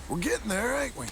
We're getting there, ain't we?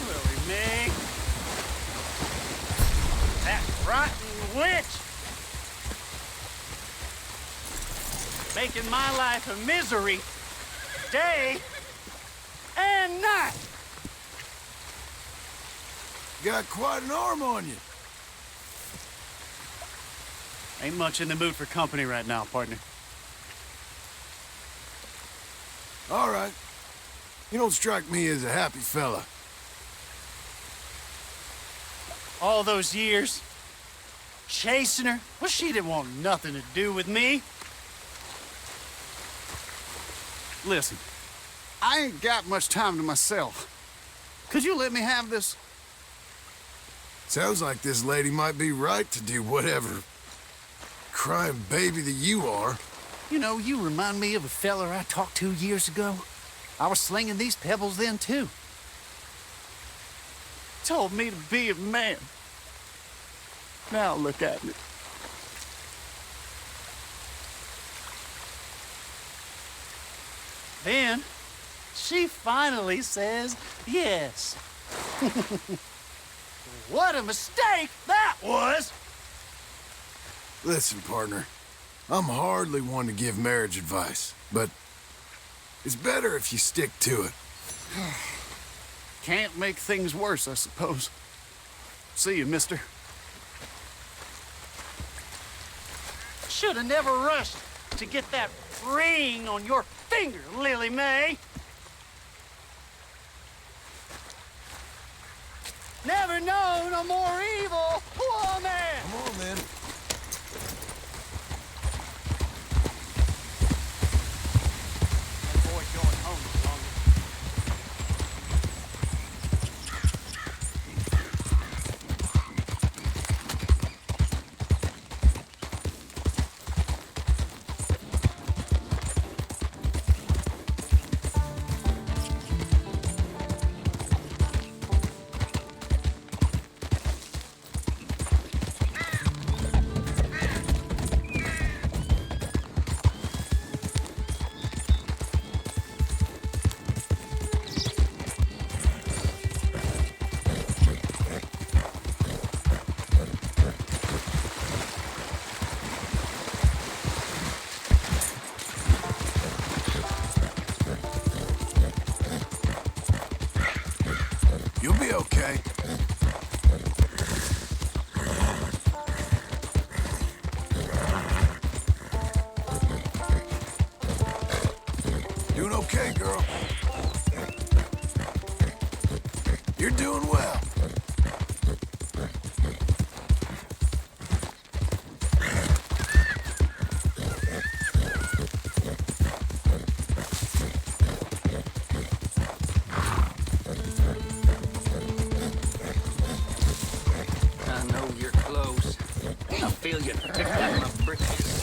Willie Mae. That rotten witch. Making my life a misery, day and night. You got quite an arm on you. Ain't much in the mood for company right now, partner. All right. You don't strike me as a happy fella. All those years, chasing her, well, she didn't want nothing to do with me. Listen, I ain't got much time to myself. Could you let me have this? Sounds like this lady might be right to do whatever crying baby that you are. You know, you remind me of a feller I talked to years ago. I was slinging these pebbles then, too. Told me to be a man. Now look at me. Then, she finally says yes. What a mistake that was! Listen, partner, I'm hardly one to give marriage advice, but it's better if you stick to it. Can't make things worse, I suppose. See you, mister. Should have never rushed to get that ring on your finger, Lily Mae. Never known a more evil woman! Come on, then. Avoid going home longer. You'll be okay. Doing okay, girl. You're doing well. I know you're close. I feel you pick up my britches.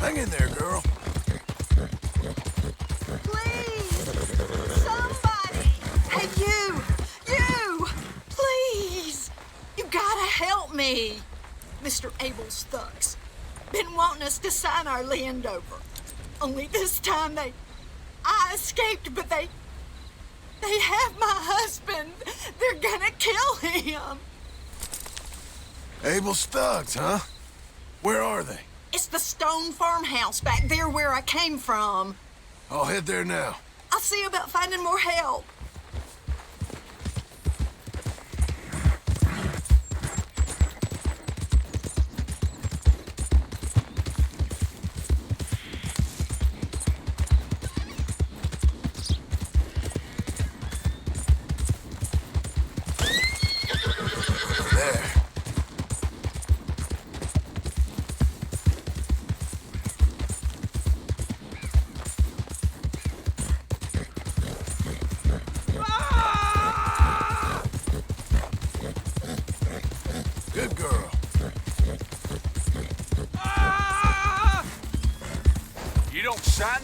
Hang in there, girl. Please! Somebody! Hey, you! Please! You gotta help me! Mr. Abel's thugs. Been wanting us to sign our land over. Only this time I escaped, but they have my husband. They're gonna kill him. Abel's thugs, huh? Where are they? It's the stone farmhouse back there where I came from. I'll head there now. I'll see about finding more help. There.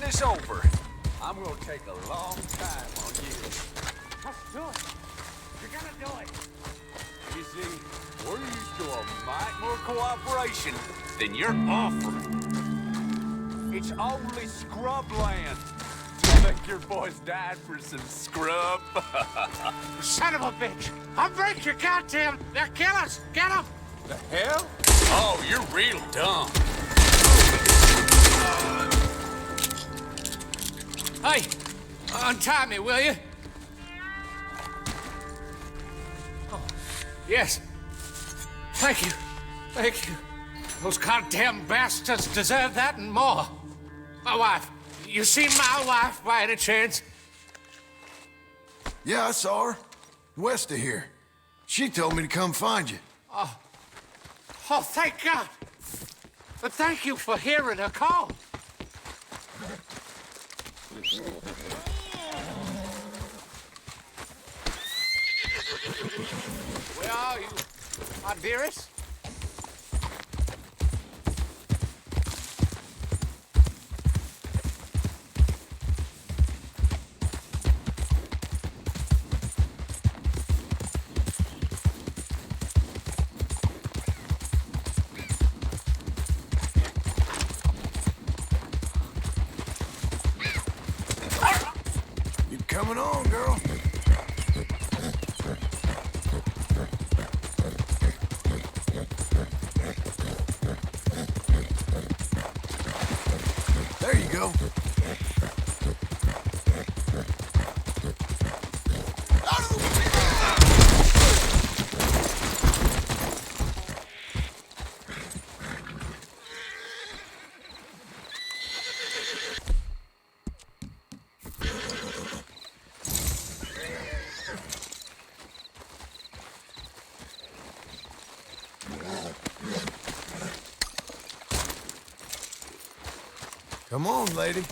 this over. I'm gonna take a long time on you. Just do it. You're gonna do it. You see, we're used to a mite more cooperation than you're offering. It's only scrub land. Do you think your boys died for some scrub? Son of a bitch! I'll break your goddamn... They'll kill us! Get them! The hell? Oh, you're real dumb. Hey! Untie me, will you? Oh, yes. Thank you. Thank you. Those goddamn bastards deserve that and more. My wife. You seen my wife by any chance? Yeah, I saw her. West of here. She told me to come find you. Oh, thank God. But thank you for hearing her call. Where are you, my dearest? Coming on, girl. There you go. Come on, lady.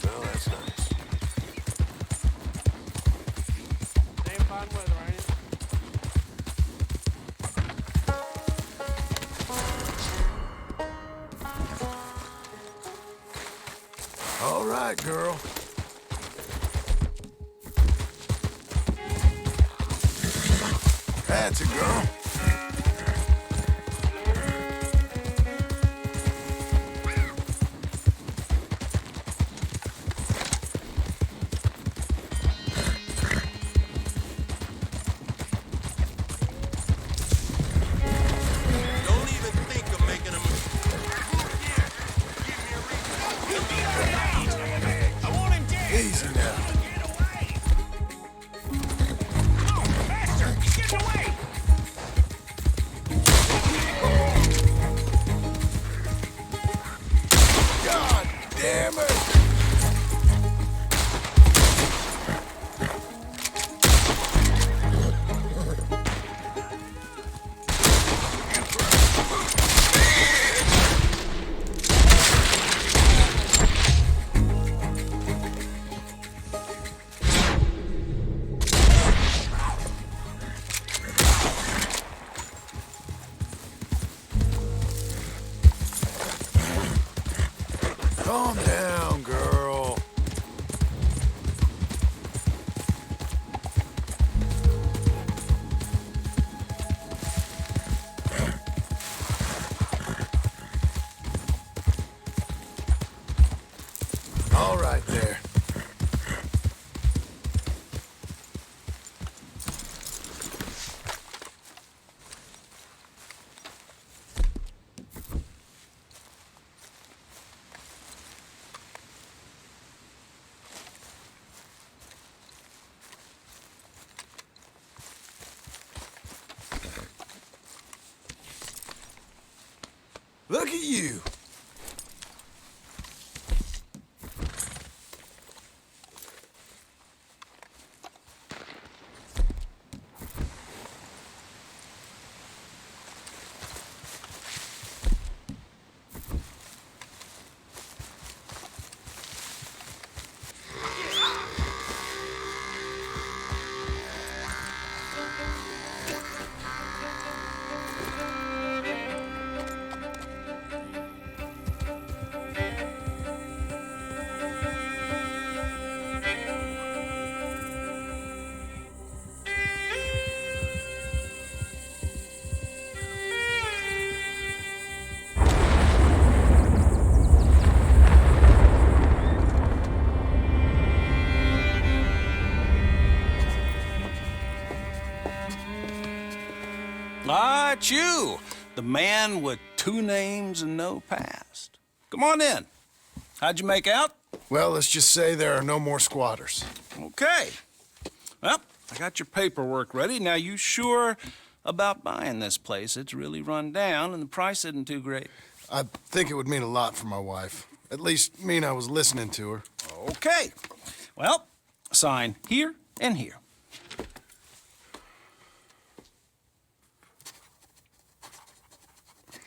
Well, that's nice. Damn fine weather, ain't it? All right, girl. That's a girl. Don't even think of making a move. I want him dead. Easy now. Faster! He's getting away! God damn it! Calm down, girl. All right there. Look at you. Ah, it's you, the man with 2 names and no past. Come on in. How'd you make out? Well, let's just say there are no more squatters. Okay. Well, I got your paperwork ready. Now, you sure about buying this place? It's really run down, and the price isn't too great. I think it would mean a lot for my wife. At least mean I was listening to her. Okay. Well, sign here and here.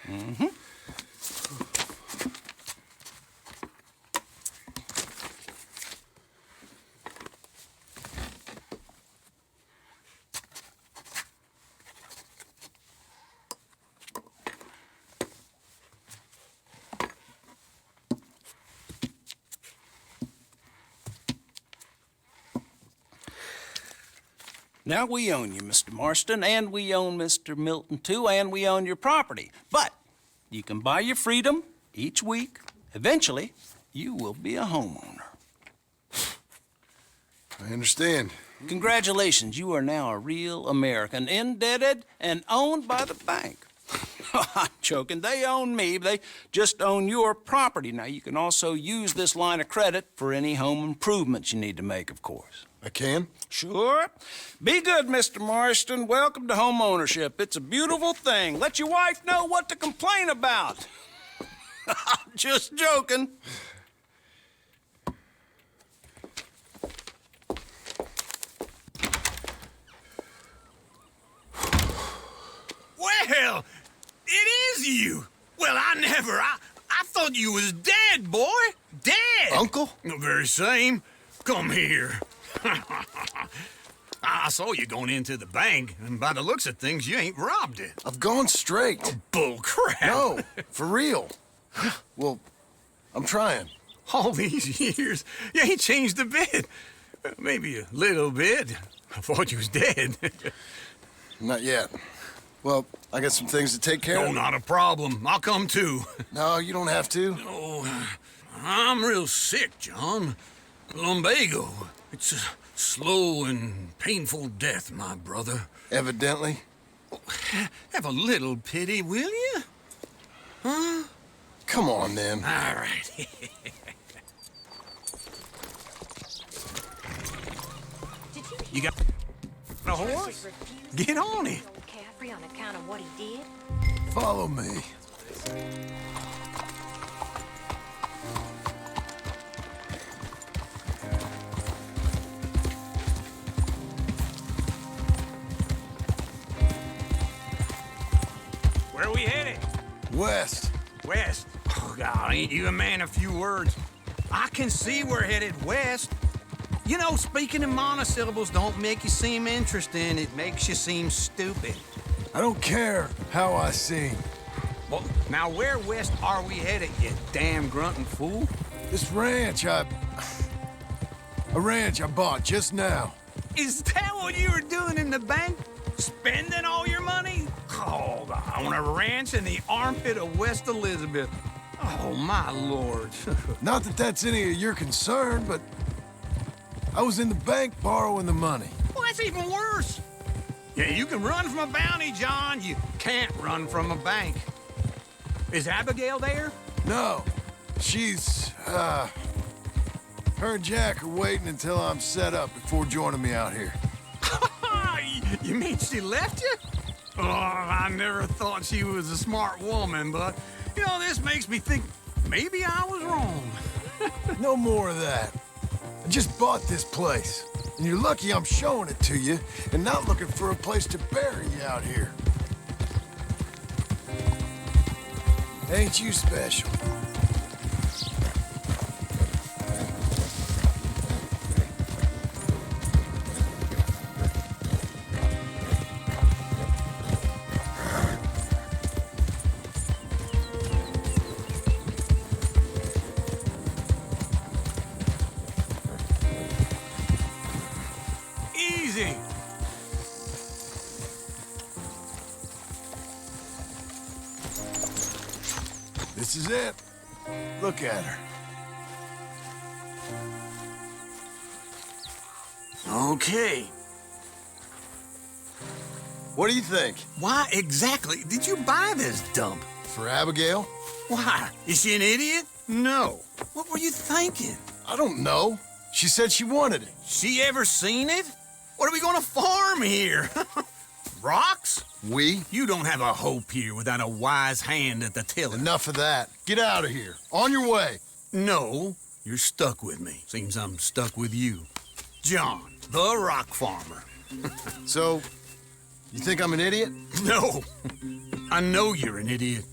Mm-hmm. Now, we own you, Mr. Marston, and we own Mr. Milton, too, and we own your property. But you can buy your freedom each week. Eventually, you will be a homeowner. I understand. Congratulations, you are now a real American, indebted and owned by the bank. I'm joking. They own me. They just own your property. Now, you can also use this line of credit for any home improvements you need to make, of course. I can? Sure. Be good, Mr. Marston. Welcome to home ownership. It's a beautiful thing. Let your wife know what to complain about. I'm just joking. Well, it is you. Well, I thought you was dead, boy. Dead. Uncle? The very same. Come here. I saw you going into the bank, and by the looks of things, you ain't robbed it. I've gone straight. Bull crap. No, for real. Well, I'm trying. All these years, you ain't changed a bit. Maybe a little bit. I thought you was dead. Not yet. Well, I got some things to take care No, of. not a problem. I'll come too. No, you don't have to. Oh, I'm real sick, John. Lumbago. It's a slow and painful death, my brother. Evidently. Have a little pity, will you? Huh? Come on, then. All right. You got a horse? Get on it. Caffrey on account of what he did? Follow me. Where we headed? West. West. Oh, God, ain't you a man of few words? I can see we're headed west. You know, speaking in monosyllables don't make you seem interesting. It makes you seem stupid. I don't care how I sing. Well, now where west are we headed, you damn grunting fool? This ranch a ranch I bought just now. Is that what you were doing in the bank? Spending all your money? Oh, I want a ranch in the armpit of West Elizabeth. Oh, my lord. Not that that's any of your concern, but I was in the bank borrowing the money. Well, that's even worse. Yeah, you can run from a bounty, John. You can't run from a bank. Is Abigail there? No, she's, her and Jack are waiting until I'm set up before joining me out here. You mean she left you? Oh, I never thought she was a smart woman, but, you know, this makes me think maybe I was wrong. No more of that. I just bought this place, and you're lucky I'm showing it to you and not looking for a place to bury you out here. Ain't you special? Easy. This is it. Look at her. Okay. What do you think? Why exactly did you buy this dump? For Abigail? Why? Is she an idiot? No. What were you thinking? I don't know. She said she wanted it. She ever seen it? What are we gonna farm here? Rocks? We? You don't have a hope here without a wise hand at the tiller. Enough of that. Get out of here. On your way. No, you're stuck with me. Seems I'm stuck with you. John, the rock farmer. So, you think I'm an idiot? No, I know you're an idiot.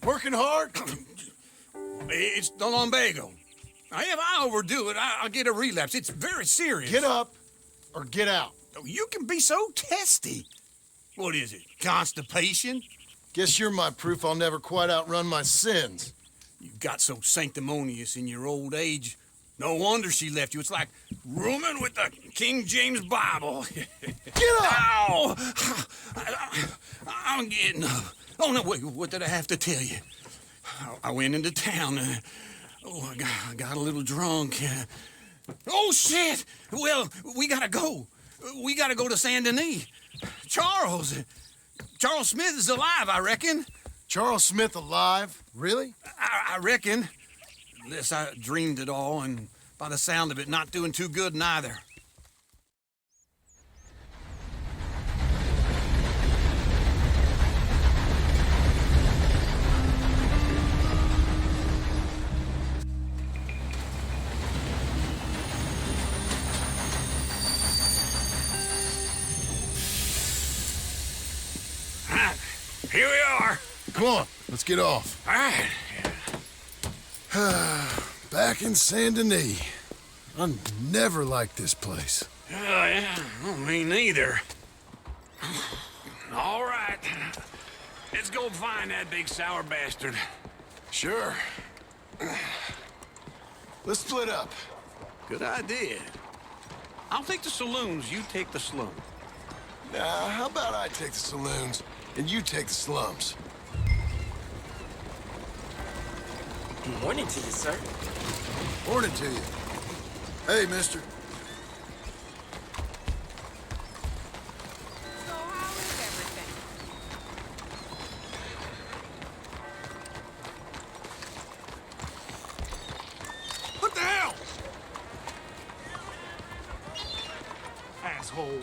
Working hard? It's the lumbago. If I overdo it, I'll get a relapse. It's very serious. Get up or get out. You can be so testy. What is it, constipation? Guess you're my proof I'll never quite outrun my sins. You got so sanctimonious in your old age. No wonder she left you. It's like rooming with the King James Bible. Get up! Ow! I'm getting up. Oh, no, wait, what did I have to tell you? I went into town. I got a little drunk. Oh, shit! Well, we gotta go. We gotta go to Saint Denis. Charles Smith is alive, I reckon. Charles Smith alive? Really? I reckon. Unless I dreamed it all, and by the sound of it, not doing too good neither. Here we are. Come on, let's get off. All right. Back in Saint Denis. I never liked this place. Yeah, me neither. All right. Let's go find that big sour bastard. Sure. Let's split up. Good idea. I'll take the saloons, you take the slum. Now, how about I take the saloons and you take the slums? Good morning to you, sir. Morning to you. Hey, mister. So how is everything? What the hell? Asshole.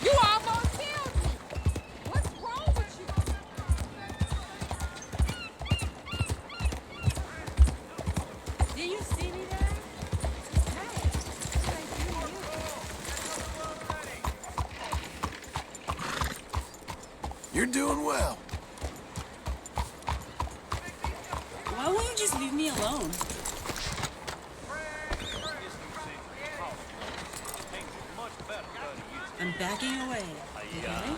You almost killed me. What's wrong with you? You're doing well. Why won't you just leave me alone? I'm backing away. Okay?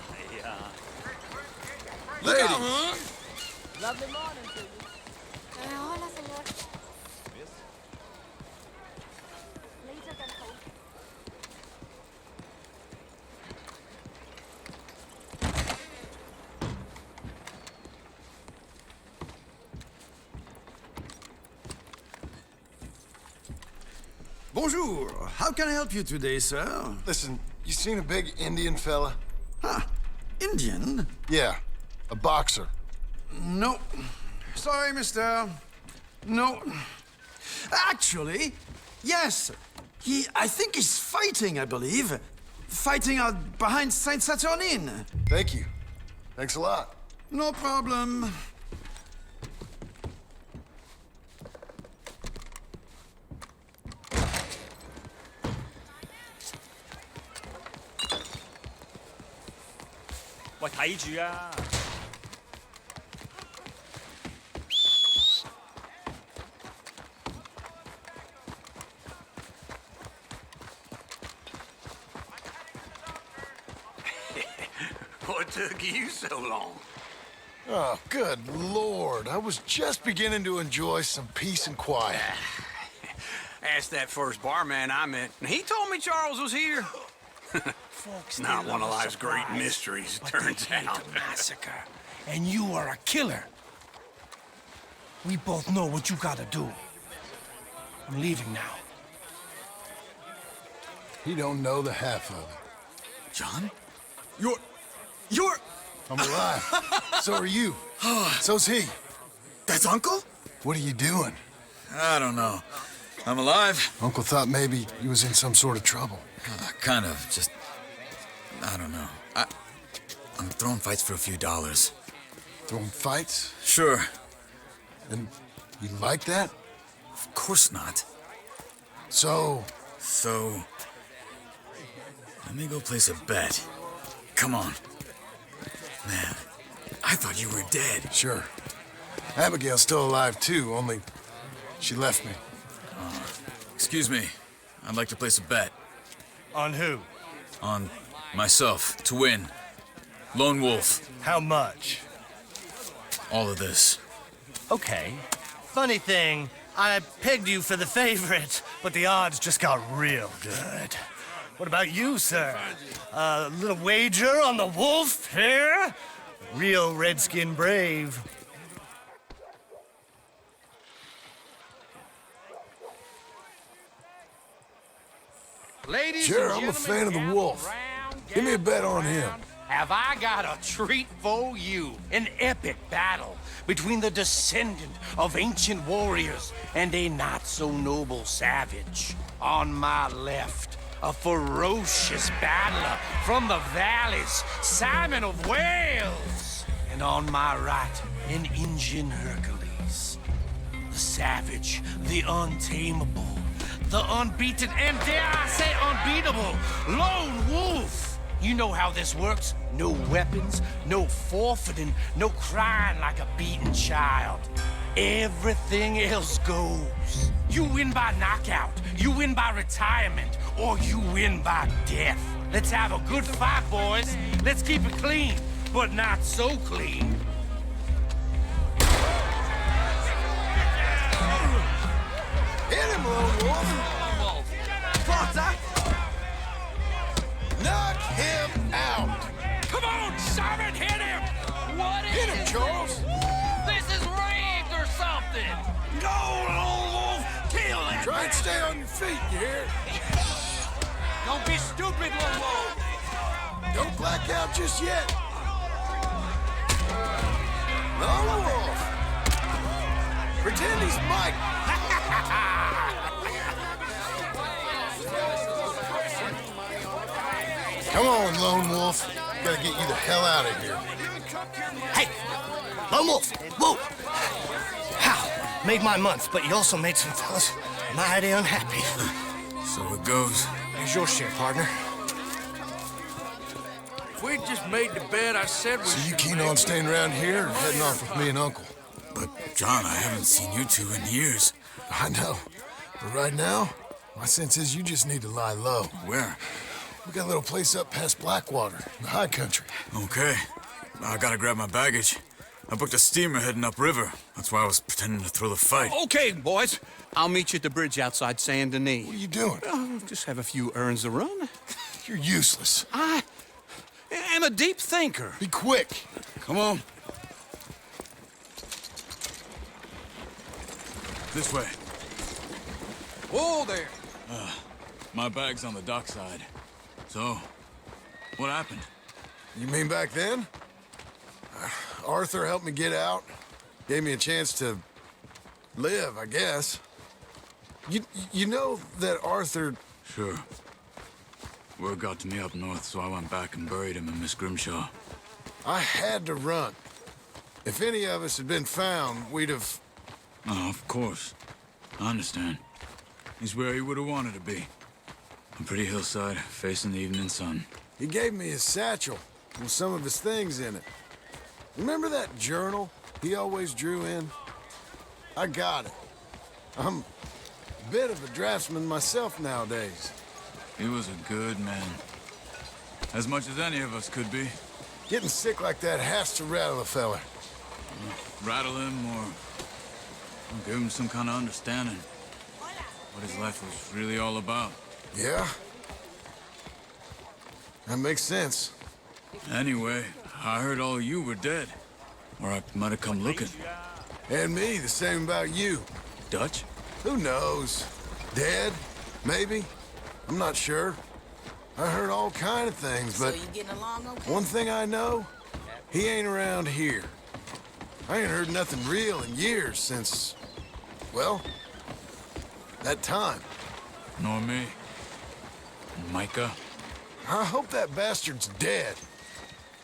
Ladies, Lovely morning to you. Hola, señor. Later than hope. Bonjour. How can I help you today, sir? listen, you seen a big Indian fella? Huh. Indian? Yeah, a boxer. No. Sorry, mister. No. Actually, yes. I think he's fighting, I believe. Fighting out behind Saint Saturnin. Thank you. Thanks a lot. No problem.喂，睇住啊！ What took you so long? Oh, good Lord. I was just beginning to enjoy some peace and quiet. Asked that first barman I met, and he told me Charles was here. Folks, Not one of life's great mysteries, turns out. Massacre, and you are a killer. We both know what you gotta do. I'm leaving now. He don't know the half of it. John? You're... I'm alive. So are you. So's he. That's Uncle? What are you doing? I don't know. I'm alive. Uncle thought maybe he was in some sort of trouble. Kind of. Just... I don't know. I'm throwing fights for a few dollars. Throwing fights? Sure. And you like that? Of course not. So, let me go place a bet. Come on. Man, I thought you were dead. sure. Abigail's still alive too, only she left me. Excuse me. I'd like to place a bet. On who? On myself, to win. Lone Wolf. How much? All of this. Okay. Funny thing, I pegged you for the favorite, but the odds just got real good. What about you, sir? A little wager on the wolf here? Real redskin brave. Ladies Sure, and I'm a gentlemen, fan of the gather wolf. round, Give me a bet gather on him. round. Have I got a treat for you? An epic battle between the descendant of ancient warriors and a not-so-noble savage. On my left, a ferocious battler from the valleys, Simon of Wales. And on my right, an Indian Hercules. The savage, the untamable, the unbeaten, and dare I say unbeatable, Lone Wolf. You know how this works. No weapons, no forfeiting, no crying like a beaten child. Everything else goes. You win by knockout, you win by retirement, or you win by death. Let's have a good fight, boys. Let's keep it clean, but not so clean. Hit him, Lone Wolf! Knock him out! Come on, Simon, hit him! What Hit him, Charles! This is rigged or something! Go, Lone Wolf! Kill that Try and stay on your feet, you hear? Don't be stupid, Lone Wolf! Don't black out just yet. Lone Wolf! Pretend he's Mike. Come on, Lone Wolf. Gotta get you the hell out of here. Hey! Lone Wolf! Whoa! How? Made my month, but you also made some fellas mighty unhappy. So it goes. Here's your share, partner. we just made the bed I said we should. So you keen on staying around here or heading off with me and Uncle? But, John, I haven't seen you two in years. I know. But right now, my sense is you just need to lie low. Where? We got a little place up past Blackwater, in the high country. Okay. I gotta grab my baggage. I booked a steamer heading upriver. That's why I was pretending to throw the fight. Okay, boys. I'll meet you at the bridge outside Saint Denis. What are you doing? Oh, just have a few errands to run. You're useless. I am a deep thinker. Be quick. Come on. This way. Whoa there! My bag's on the dockside. So, what happened? You mean back then? Arthur helped me get out. Gave me a chance to live, I guess. You know that Arthur... Sure. Word got to me up north, so I went back and buried him in Miss Grimshaw. I had to run. If any of us had been found, we'd have... Oh, of course. I understand. He's where he would have wanted to be. A pretty hillside, facing the evening sun. He gave me his satchel with some of his things in it. Remember that journal he always drew in? I got it. I'm a bit of a draftsman myself nowadays. He was a good man. As much as any of us could be. Getting sick like that has to rattle a fella. Rattle him or give him some kind of understanding. What his life was really all about. Yeah? That makes sense. Anyway, I heard all you were dead. Or I might have come looking. And me, the same about you. Dutch? Who knows? Dead? Maybe? I'm not sure. I heard all kind of things, but... So you getting along okay? One thing I know, he ain't around here. I ain't heard nothing real in years since... well, that time. Nor me. And Micah? I hope that bastard's dead.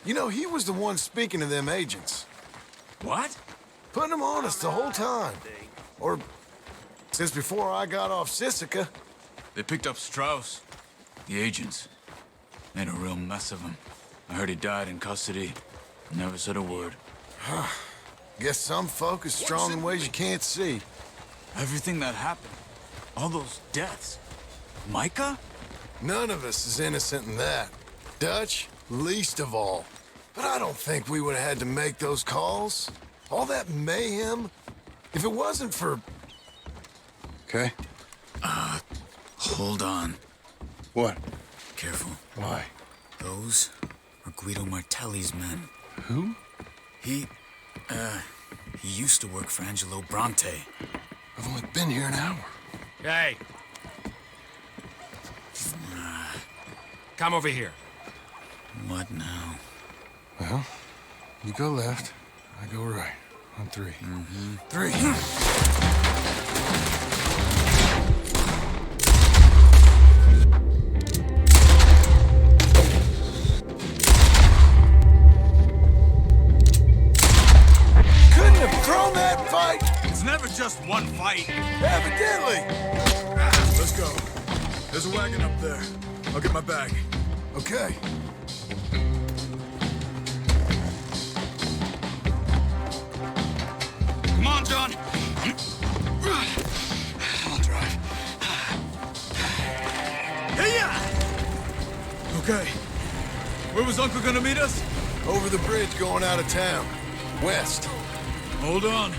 You know, he was the one speaking to them agents. What? Putting them on us the whole time. Or since before I got off Sisika. They picked up Strauss. The agents. Made a real mess of him. I heard he died in custody. Never said a word. Guess some folk is strong in ways you can't see. Everything that happened. All those deaths. Micah? None of us is innocent in that. Dutch, least of all. But I don't think we would have had to make those calls. All that mayhem. If it wasn't for... Okay. Hold on. What? Careful. Why? Those are Guido Martelli's men. Who? He used to work for Angelo Bronte. I've only been here an hour. Hey! Come over here. What now? Well, you go left, I go right. On three. Three! Thrown that fight? It's never just one fight. Evidently. Let's go. There's a wagon up there. I'll get my bag. Okay. Come on, John. I'll drive. Hey-ya! Okay. Where was Uncle gonna meet us? Over the bridge going out of town. West. Hold on.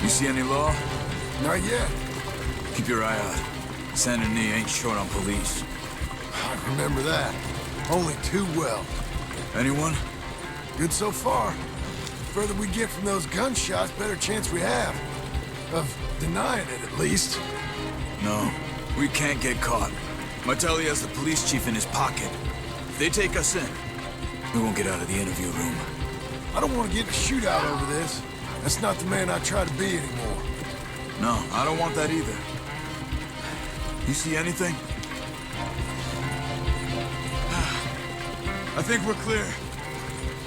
You see any law? Not yet. Keep your eye out. Saint Denis ain't short on police. I remember that. Only too well. Anyone? Good so far. Further we get from those gunshots, better chance we have. Of denying it, at least. No, we can't get caught. Martelli has the police chief in his pocket. If they take us in, we won't get out of the interview room. I don't want to get in a shootout over this. That's not the man I try to be anymore. No, I don't want that either. You see anything? I think we're clear.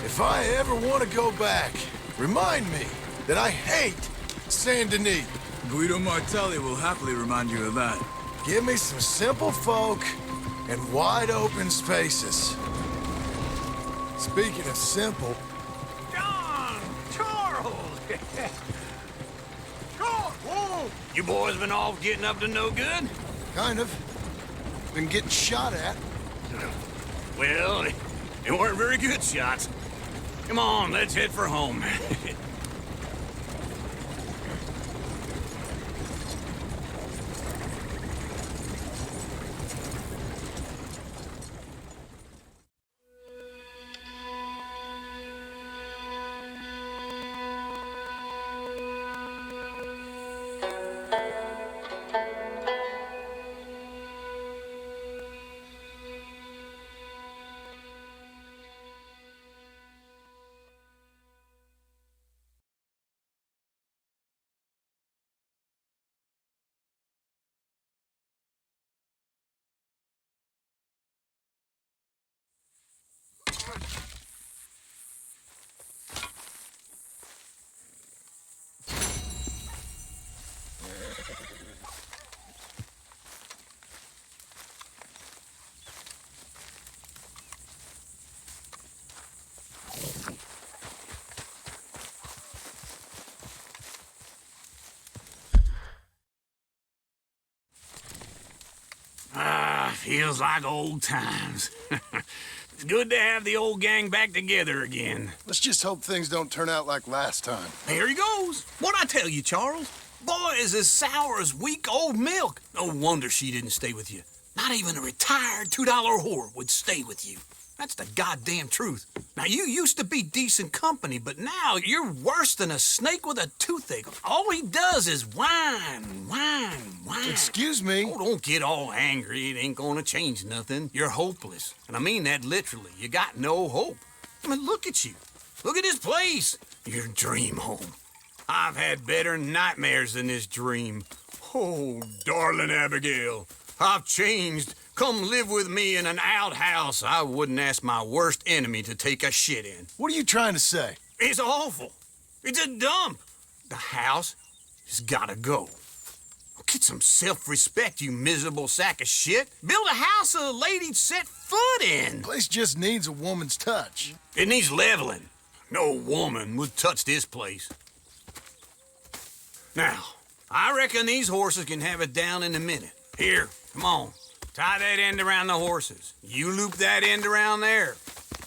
If I ever want to go back, remind me that I hate Saint Denis. Guido Martelli will happily remind you of that. Give me some simple folk and wide open spaces. Speaking of simple, John! Charles! Charles! Whoa! You boys been off getting up to no good? kind of. Been getting shot at. Well, they weren't very good shots. Come on, let's head for home. Feels like old times. It's good to have the old gang back together again. Let's just hope things don't turn out like last time. Here he goes. What'd I tell you, Charles? Boy is as sour as weak old milk. No wonder she didn't stay with you. Not even a retired $2 whore would stay with you. That's the goddamn truth. Now, you used to be decent company, but now you're worse than a snake with a toothache. All he does is whine, whine, whine. Excuse me? Oh, don't get all angry. It ain't gonna change nothing. You're hopeless. And I mean that literally. You got no hope. I mean, look at you. Look at this place. Your dream home. I've had better nightmares than this dream. Oh, darling Abigail, I've changed. Come live with me in an outhouse I wouldn't ask my worst enemy to take a shit in. What are you trying to say? It's awful. It's a dump. The house has gotta go. Get some self-respect, you miserable sack of shit. Build a house a lady'd set foot in. Place just needs a woman's touch. It needs leveling. No woman would touch this place. Now, I reckon these horses can have it down in a minute. Here, come on. Tie that end around the horses. You loop that end around there.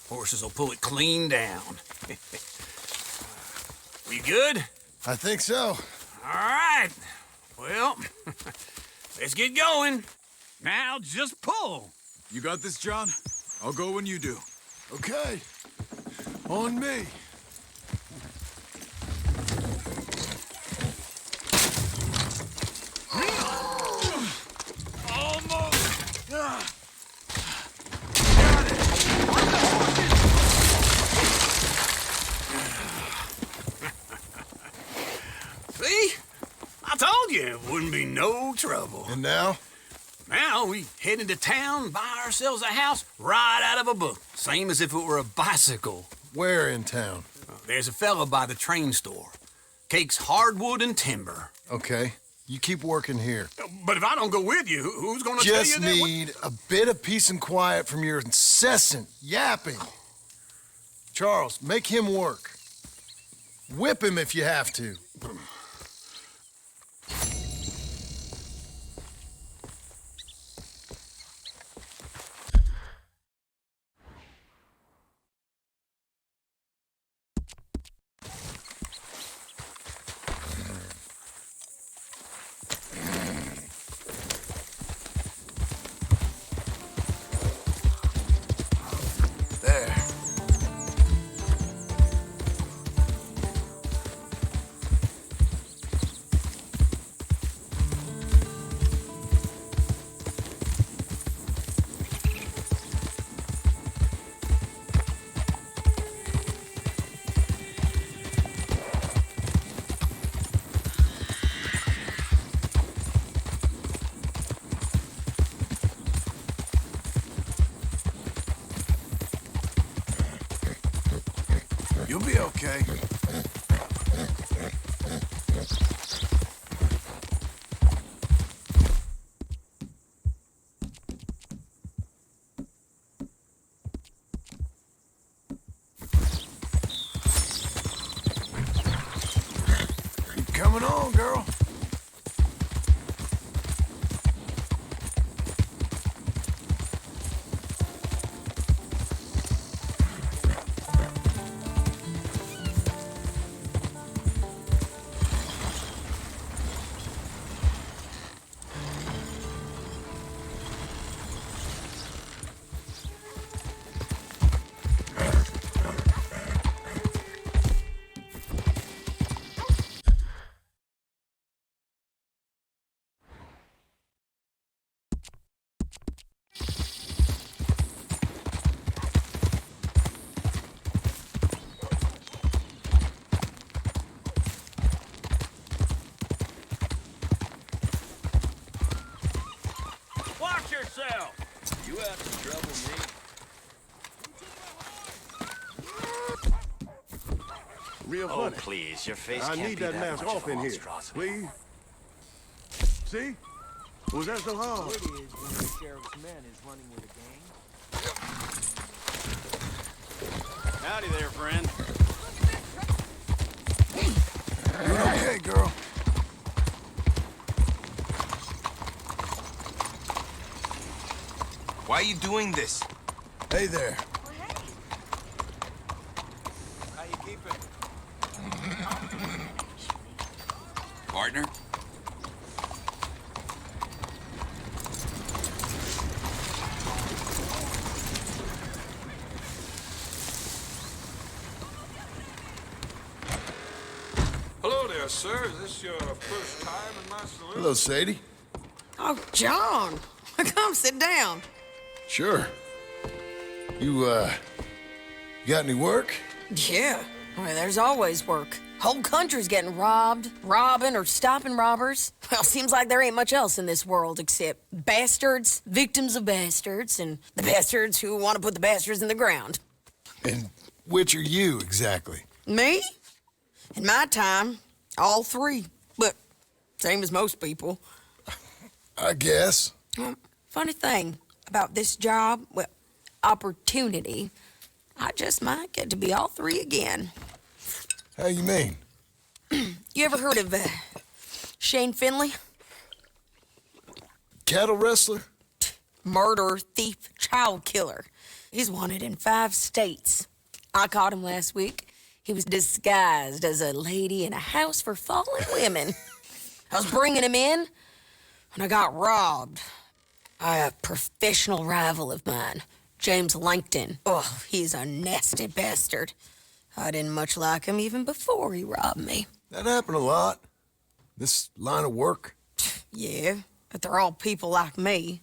Horses will pull it clean down. We good? I think so. All right. Well, let's get going. Now just pull. You got this, John? I'll go when you do. Okay. On me. See? I told you it wouldn't be no trouble. And now? Now we head into town, buy ourselves a house right out of a book. Same as if it were a bicycle. Where in town? There's a fella by the train store. Cakes hardwood and timber. Okay. You keep working here. But if I don't go with you, who's gonna tell you Just that? need a bit of peace and quiet from your incessant yapping. Charles, make him work. Whip him if you have to. There. You'll be okay. Coming on, girl. Watch yourself! You out to trouble me? Real Oh, funny. please, your face I can't need be that that mask much off of a in here, monstrosity. please. See? Was that so hard? It is when the sheriff's men is running with a gang. Howdy there, friend. Doing okay, girl. Why are you doing this? Hey there. How you keeping? Partner? Hello there, sir. Is this your first time in my saloon? Hello, Sadie. Oh, John, come sit down. Sure. You got any work? Yeah, well, there's always work. Whole country's getting robbed, robbing, or stopping robbers. Well, seems like there ain't much else in this world except bastards, victims of bastards, and the bastards who want to put the bastards in the ground. And which are you, exactly? Me? In my time, all three. But same as most people. I guess. Funny thing about this job, well, opportunity, I just might get to be all three again. How you mean? You ever heard of Shane Finley? Cattle wrestler? Murderer, thief, child killer. He's wanted in 5 states. I caught him last week. He was disguised as a lady in a house for fallen women. I was bringing him in when I got robbed by a professional rival of mine, James Langton. Oh, he's a nasty bastard. I didn't much like him even before he robbed me. That happened a lot. This line of work. Yeah, but they're all people like me.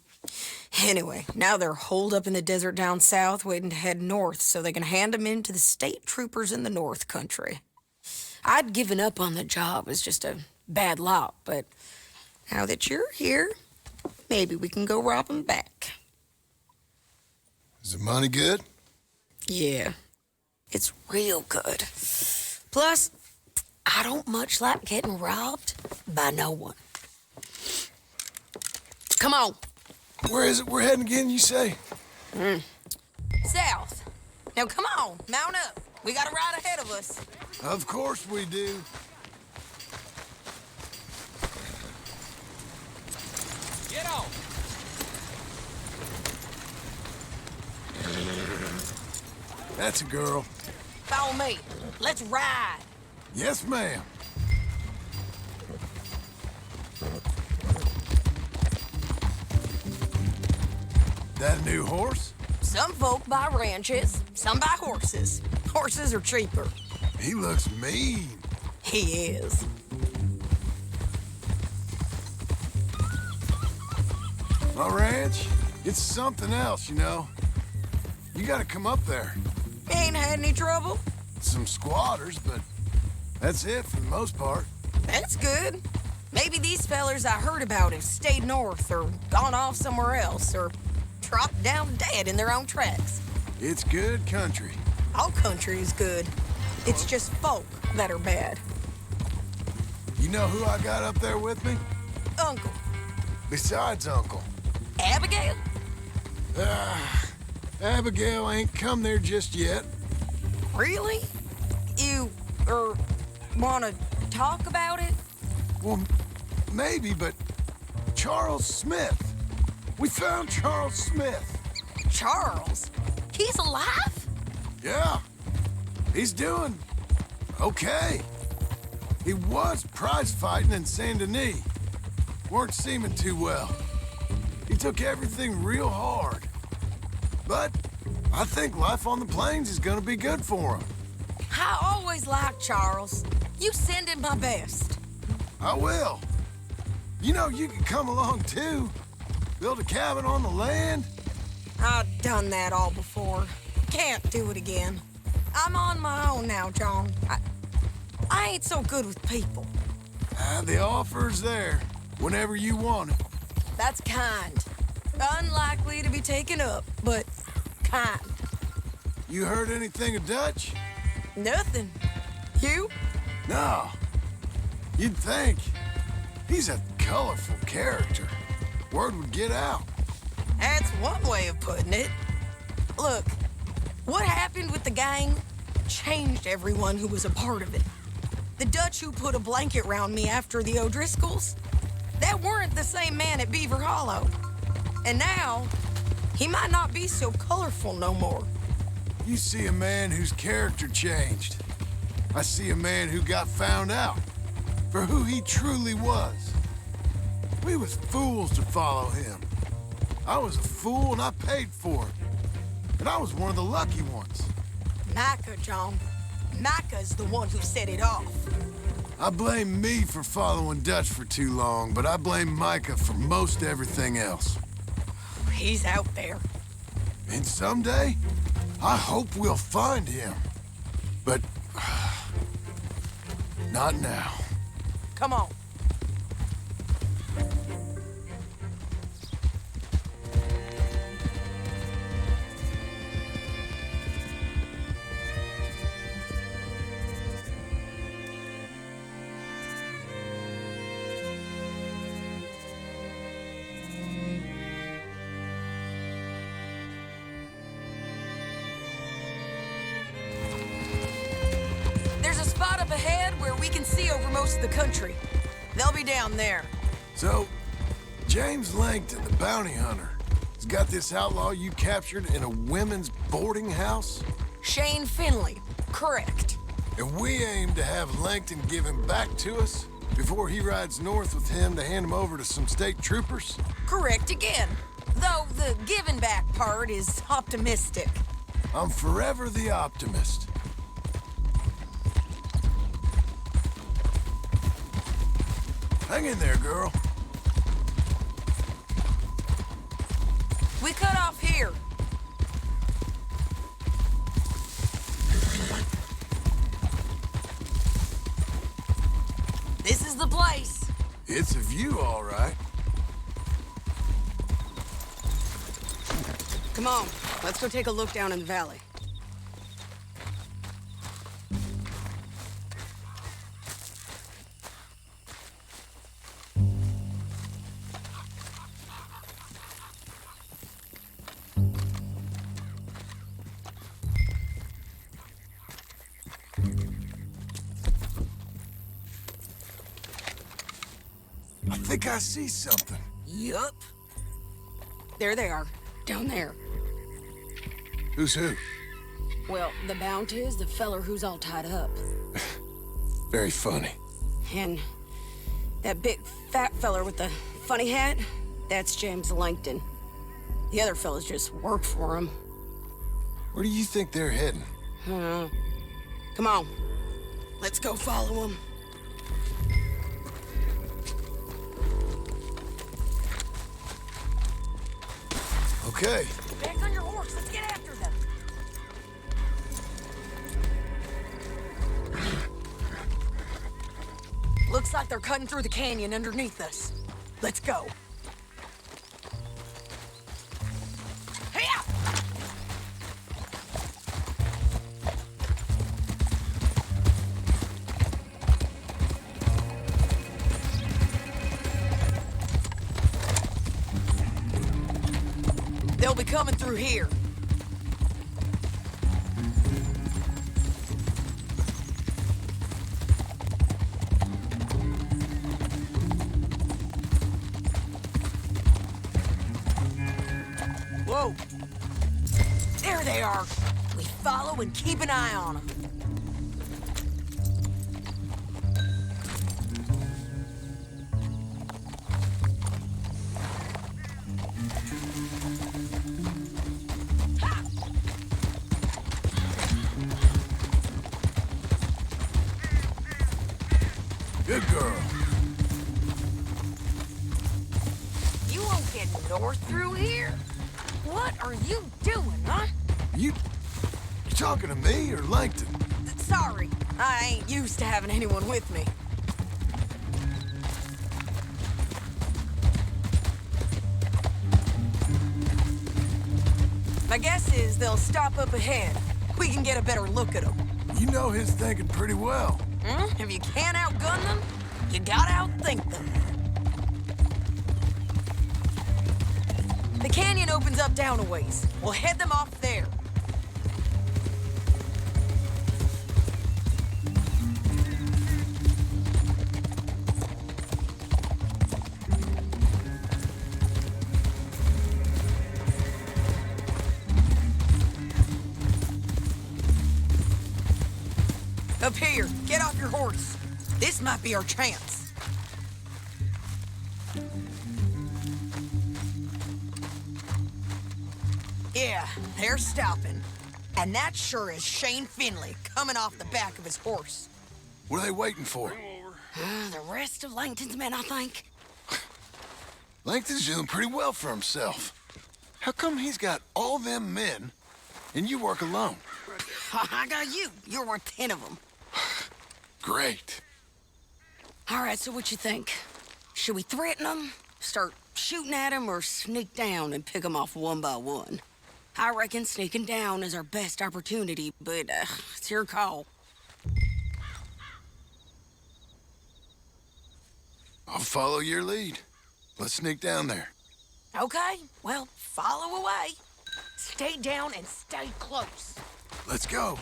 Anyway, now they're holed up in the desert down south waiting to head north so they can hand them in to the state troopers in the north country. I'd given up on the job as just a bad lot, but now that you're here, maybe we can go rob them back. Is the money good? Yeah, it's real good. Plus, I don't much like getting robbed by no one. Come on. Where is it we're heading again, you say? South. Now, come on, mount up. We got a ride ahead of us. Of course we do. Get on! That's a girl. Follow me. Let's ride. Yes, ma'am. That a new horse? Some folk buy ranches, some buy horses. Horses are cheaper. He looks mean. He is. My ranch, it's something else, you know. You gotta come up there. Ain't had any trouble? Some squatters, but that's it for the most part. That's good. Maybe these fellers I heard about have stayed north or gone off somewhere else or dropped down dead in their own tracks. It's good country. All country is good. It's just folk that are bad. You know who I got up there with me? Uncle. Besides Uncle. Abigail? Abigail ain't come there just yet. Really? You, wanna talk about it? Well, maybe, but Charles Smith. We found Charles Smith. Charles? He's alive? Yeah. He's doing okay. He was prize fighting in Saint Denis. Weren't seeming too well. He took everything real hard. But I think life on the plains is gonna be good for him. I always liked Charles. You send him my best. I will. You know, you can come along too. Build a cabin on the land. I've done that all before. Can't do it again. I'm on my own now, John. I ain't so good with people. The offer's there, whenever you want it. That's kind. Unlikely to be taken up, but kind. You heard anything of Dutch? Nothing. You? No. You'd think. He's a colorful character. Word would get out. That's one way of putting it. Look, what happened with the gang changed everyone who was a part of it. The Dutch who put a blanket round me after the O'Driscolls, that weren't the same man at Beaver Hollow. And now, he might not be so colorful no more. You see a man whose character changed. I see a man who got found out for who he truly was. We was fools to follow him. I was a fool and I paid for it. And I was one of the lucky ones. Micah, John. Micah's the one who set it off. I blame me for following Dutch for too long, but I blame Micah for most everything else. He's out there. And someday, I hope we'll find him. But not now. Come on. There's a spot up ahead where we can see over most of the country. They'll be down there. So, James Langton, the bounty hunter, has got this outlaw you captured in a women's boarding house? Shane Finley, correct. And we aim to have Langton give him back to us before he rides north with him to hand him over to some state troopers? Correct again. Though the giving back part is optimistic. I'm forever the optimist. Hang in there, girl. We cut off here. This is the place. It's a view, all right. Come on, let's go take a look down in the valley. I think I see something. Yup. There they are, down there. Who's who? Well, the bounty is the feller who's all tied up. Very funny. And that big fat feller with the funny hat, that's James Langton. The other fellas just work for him. Where do you think they're heading? Come on, let's go follow them. Okay. Back on your horse. Let's get after them. Looks like they're cutting through the canyon underneath us. Let's go. Hey-ya! They'll be coming through here. Whoa. There they are. We follow and keep an eye on them. Good girl. You won't get north through here? What are you doing, huh? You talking to me or Langton? Sorry, I ain't used to having anyone with me. My guess is they'll stop up ahead. We can get a better look at them. You know his thinking pretty well. If you can't outgun them, you gotta outthink them. The canyon opens up down a ways. We'll head them off there. Up here, get off your horse. This might be our chance. Yeah, they're stopping. And that sure is Shane Finley coming off the back of his horse. What are they waiting for? The rest of Langton's men, I think. Langton's doing pretty well for himself. How come he's got all them men and you work alone? I got you. You're worth 10 of them. Great. All right, so what you think? Should we threaten them, start shooting at them, or sneak down and pick them off one by one? I reckon sneaking down is our best opportunity, but it's your call. I'll follow your lead. Let's sneak down there. Okay, well, follow away. Stay down and stay close. Let's go.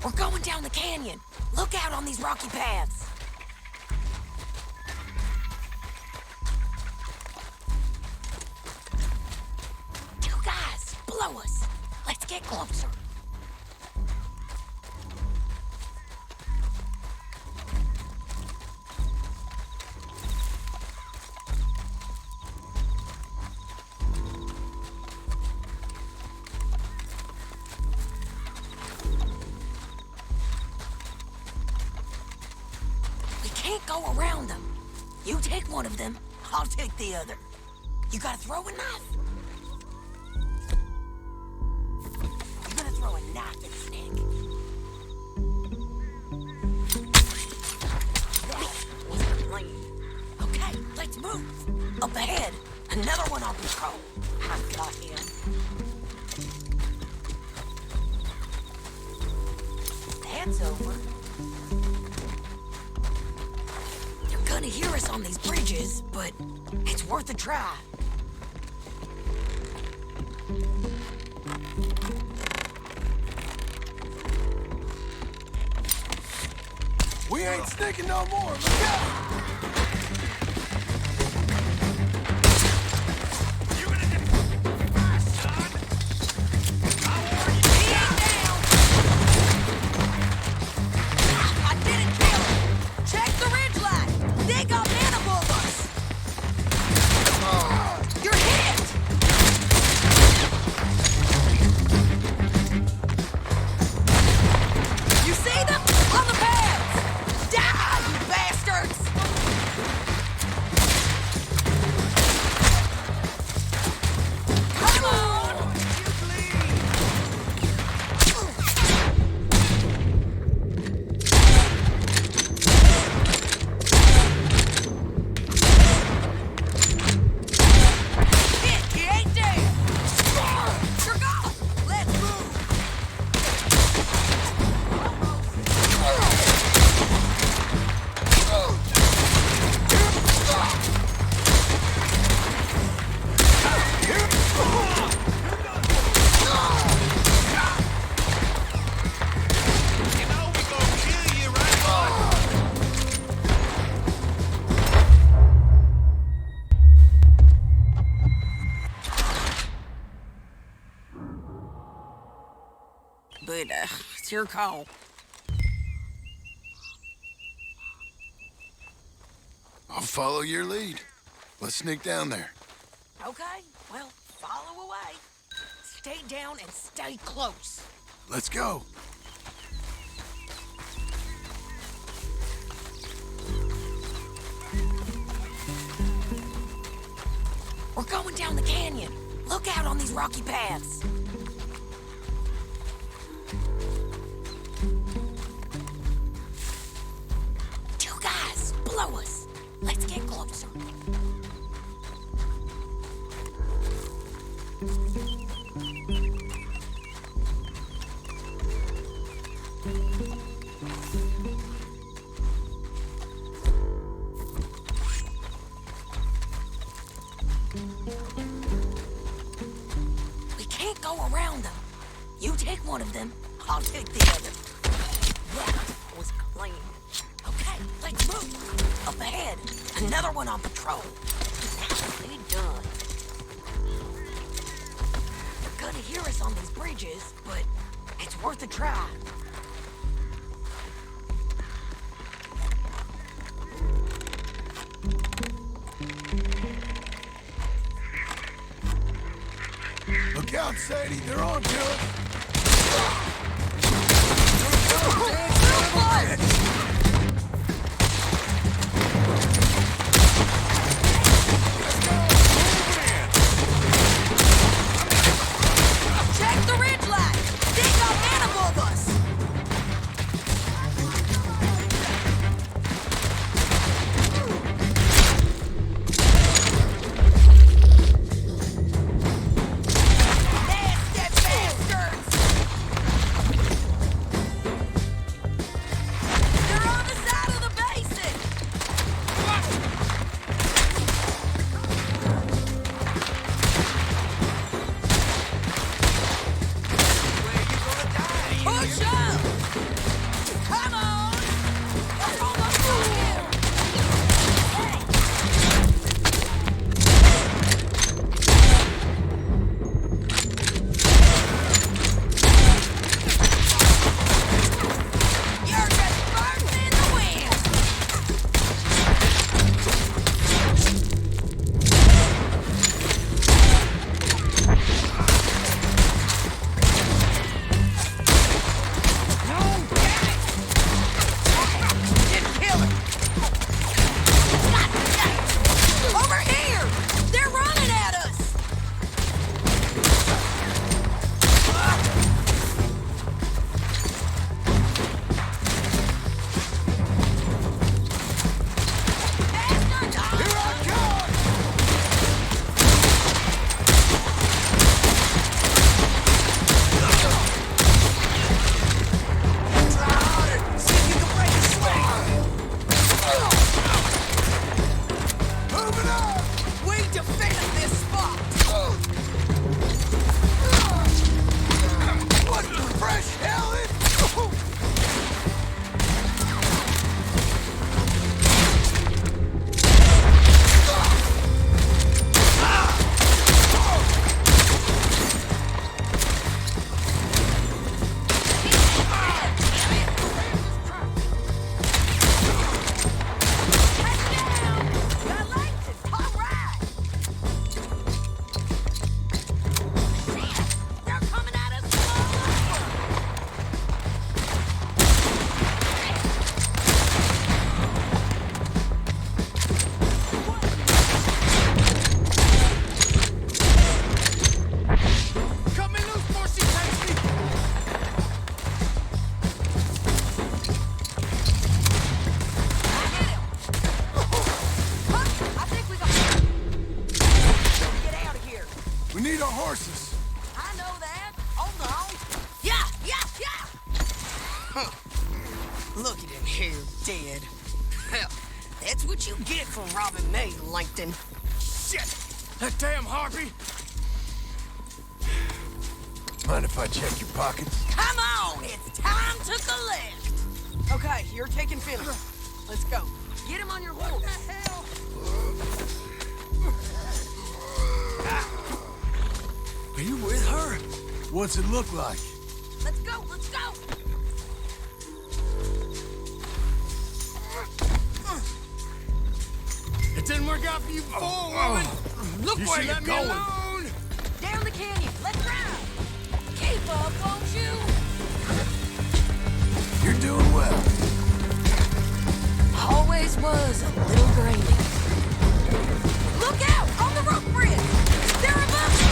We're going down the canyon. Look out on these rocky paths. Two guys below us. Let's get closer. Can't go around them. You take one of them, I'll take the other. You gotta throw a knife. You gotta throw a knife at his neck. That was the plan. Okay, let's move. Up ahead, another one on patrol. I've got him. That's over. Gonna hear us on these bridges, but it's worth a try. We ain't sneaking no more. Let's go. It's your call. I'll follow your lead. Let's sneak down there. Okay, well, follow away. Stay down and stay close. Let's go. We're going down the canyon. Look out on these rocky paths. Two guys below us. Let's get closer. We can't go around them. You take one of them, I'll take the other. That was clean. Okay, let's move. Up ahead, another one on patrol. Nicely done. They're gonna hear us on these bridges, but it's worth a try. Look out, Sadie. They're on to us. Check the ridge line. They got man above us. Look at him here, dead. Hell, that's what you get for robbing me, Linde. Shit! That damn harpy! Mind if I check your pockets? Come on, it's time to collect. Okay, you're taking Finley. Let's go. Get him on your horse. What the hell? Are you with her? What's it look like? Let's go, let's go. you before, woman. Look You where see you're it going. going. Down the canyon. Let's ride. Keep up, won't you? You're doing well. Always was a little grainy. Look out! On the rope bridge! They're above you!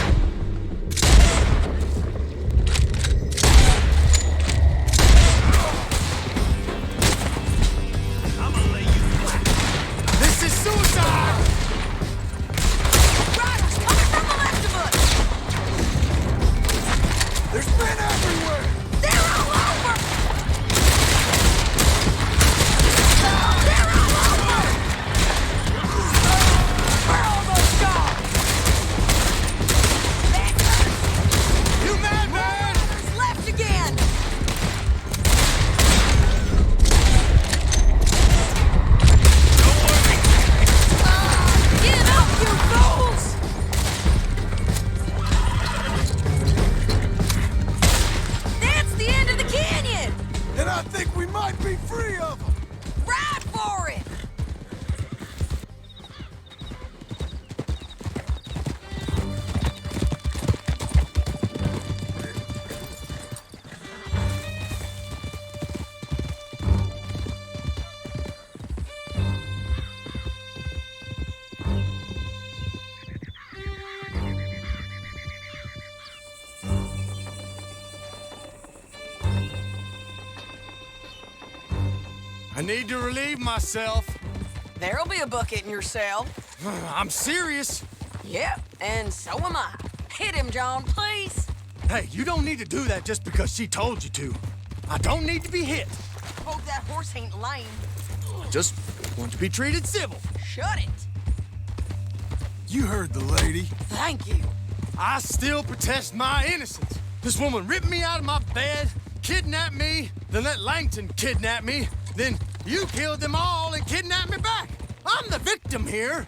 I'm gonna lay you flat. This is suicide! Riders coming from the left of us! There's men everywhere. They're all over! They're all over! We're almost gone! That's us! You madman! There's left again! Get up, you fools! That's the end of the canyon! And I think we might be free of them. Ride for it! I need to relieve myself. There'll be a bucket in your cell. I'm serious. Yep, and so am I. Hit him, John, please. Hey, you don't need to do that just because she told you to. I don't need to be hit. Hope that horse ain't lame. I just want to be treated civil. Shut it. You heard the lady. Thank you. I still protest my innocence. This woman ripped me out of my bed, kidnapped me, then let Langton kidnap me, then you killed them all and kidnapped me back. I'm the victim here.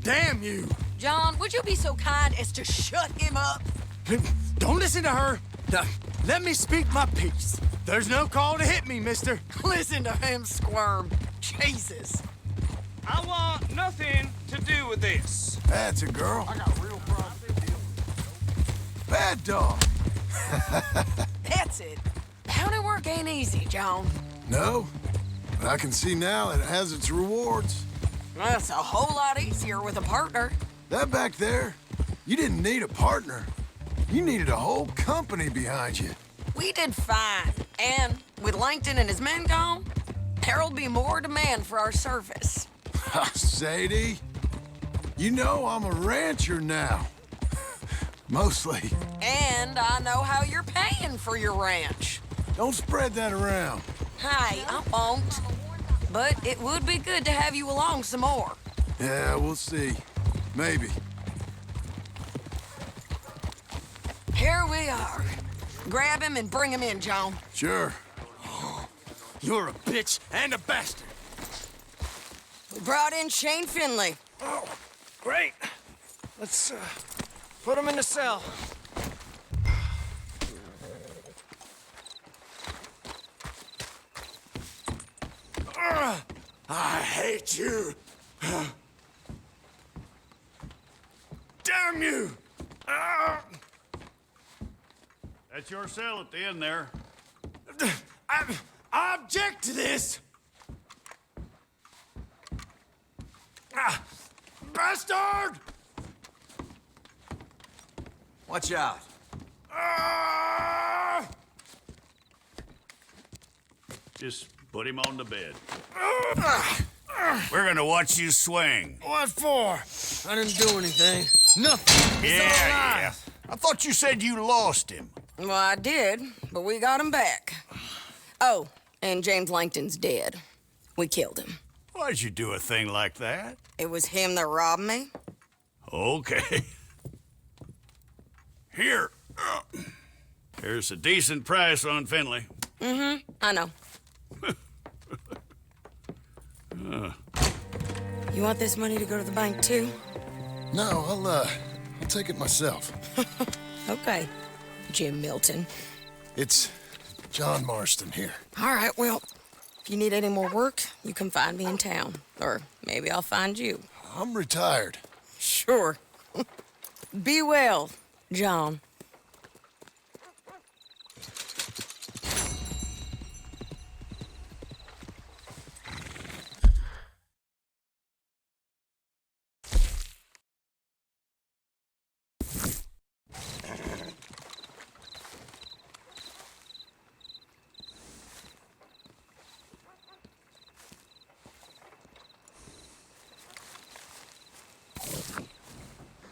Damn you. John, would you be so kind as to shut him up? Don't listen to her. Now, let me speak my piece. There's no call to hit me, mister. Listen to him squirm. Jesus. I want nothing to do with this. That's a girl. I got real problems. Bad dog. That's it. County work ain't easy, John. No, but I can see now that it has its rewards. That's a whole lot easier with a partner. That back there, you didn't need a partner. You needed a whole company behind you. We did fine. And with Langton and his men gone, there'll be more demand for our service. Sadie, you know I'm a rancher now. Mostly. And I know how you're paying for your ranch. Don't spread that around. Hey, I won't. But it would be good to have you along some more. Yeah, we'll see. Maybe. Here we are. Grab him and bring him in, John. Sure. You're a bitch and a bastard. We brought in Shane Finley. Oh, great. Let's put him in the cell. I hate you. Damn you! That's your cell at the end there. I object to this! Bastard! Watch out. Just put him on the bed. We're gonna watch you swing. What for? I didn't do anything. Nothing. He's all alive. I thought you said you lost him. Well, I did, but we got him back. Oh, and James Langton's dead. We killed him. Why'd you do a thing like that? It was him that robbed me. Okay. Here. Here's a decent price on Finley. Mm-hmm, I know. You want this money to go to the bank, too? No, I'll take it myself. Okay, Jim Milton. It's John Marston here. All right, well, if you need any more work, you can find me in town. Or maybe I'll find you. I'm retired. Sure. Be well, John.